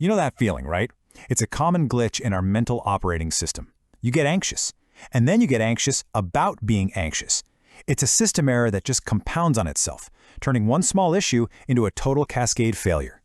You know that feeling, right? It's a common glitch in our mental operating system. You get anxious, and then you get anxious about being anxious. It's a system error that just compounds on itself, turning one small issue into a total cascade failure.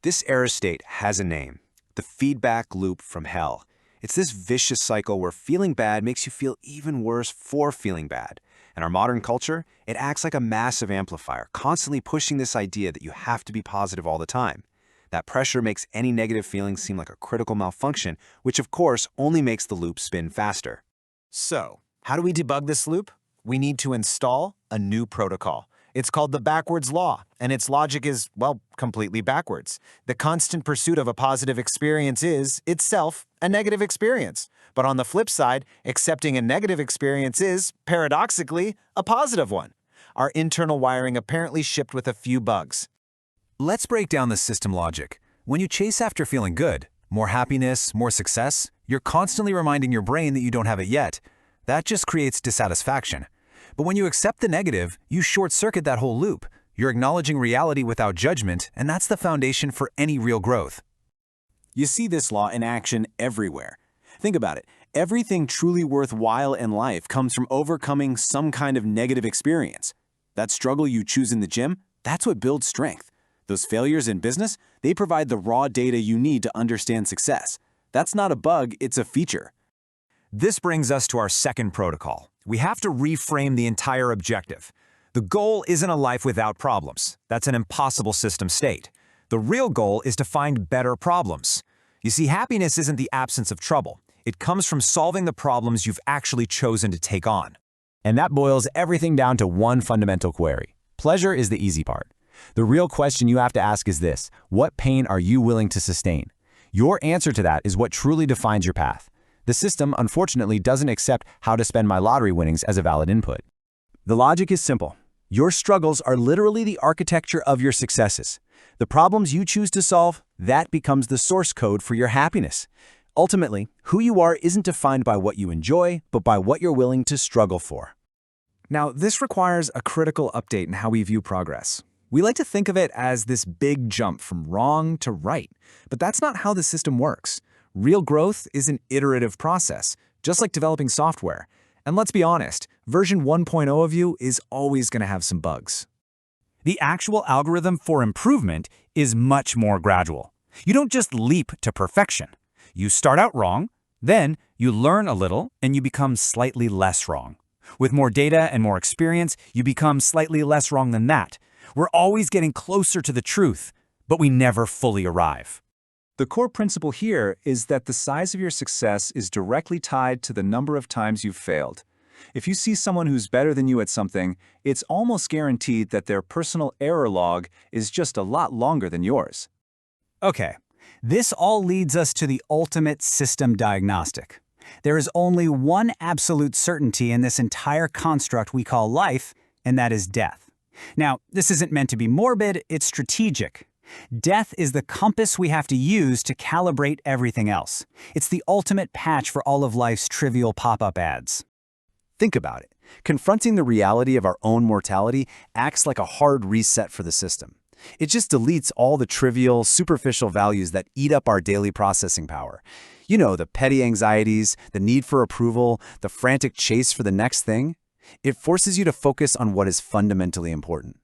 This error state has a name: the feedback loop from hell. It's this vicious cycle where feeling bad makes you feel even worse for feeling bad. In our modern culture, it acts like a massive amplifier, constantly pushing this idea that you have to be positive all the time. That pressure makes any negative feeling seem like a critical malfunction, which of course only makes the loop spin faster. So, how do we debug this loop? We need to install a new protocol. It's called the backwards law, and its logic is, well, completely backwards. The constant pursuit of a positive experience is, itself, a negative experience. But on the flip side, accepting a negative experience is, paradoxically, a positive one. Our internal wiring apparently shipped with a few bugs. Let's break down the system logic. When you chase after feeling good, more happiness, more success, you're constantly reminding your brain that you don't have it yet. That just creates dissatisfaction. But when you accept the negative, you short-circuit that whole loop. You're acknowledging reality without judgment, and that's the foundation for any real growth. You see this law in action everywhere. Think about it. Everything truly worthwhile in life comes from overcoming some kind of negative experience. That struggle you choose in the gym, that's what builds strength. Those failures in business, they provide the raw data you need to understand success. That's not a bug, it's a feature. This brings us to our second protocol. We have to reframe the entire objective. The goal isn't a life without problems. That's an impossible system state. The real goal is to find better problems. You see, happiness isn't the absence of trouble. It comes from solving the problems you've actually chosen to take on. And that boils everything down to one fundamental query. Pleasure is the easy part. The real question you have to ask is this: what pain are you willing to sustain? Your answer to that is what truly defines your path. The system, unfortunately, doesn't accept how to spend my lottery winnings as a valid input. The logic is simple. Your struggles are literally the architecture of your successes. The problems you choose to solve, that becomes the source code for your happiness. Ultimately, who you are isn't defined by what you enjoy, but by what you're willing to struggle for. Now, this requires a critical update in how we view progress. We like to think of it as this big jump from wrong to right, but that's not how the system works. Real growth is an iterative process, just like developing software. And let's be honest, version 1.0 of you is always going to have some bugs. The actual algorithm for improvement is much more gradual. You don't just leap to perfection. You start out wrong, then you learn a little, and you become slightly less wrong. With more data and more experience, you become slightly less wrong than that. We're always getting closer to the truth, but we never fully arrive. The core principle here is that the size of your success is directly tied to the number of times you've failed. If you see someone who's better than you at something, it's almost guaranteed that their personal error log is just a lot longer than yours. Okay, this all leads us to the ultimate system diagnostic. There is only one absolute certainty in this entire construct we call life, and that is death. Now, this isn't meant to be morbid, it's strategic. Death is the compass we have to use to calibrate everything else. It's the ultimate patch for all of life's trivial pop-up ads. Think about it. Confronting the reality of our own mortality acts like a hard reset for the system. It just deletes all the trivial, superficial values that eat up our daily processing power. You know, the petty anxieties, the need for approval, the frantic chase for the next thing. It forces you to focus on what is fundamentally important.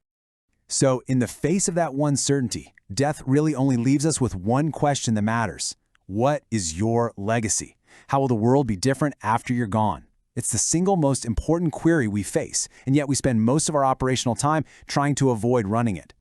So, in the face of that one certainty, death really only leaves us with one question that matters. What is your legacy? How will the world be different after you're gone? It's the single most important query we face, and yet we spend most of our operational time trying to avoid running it.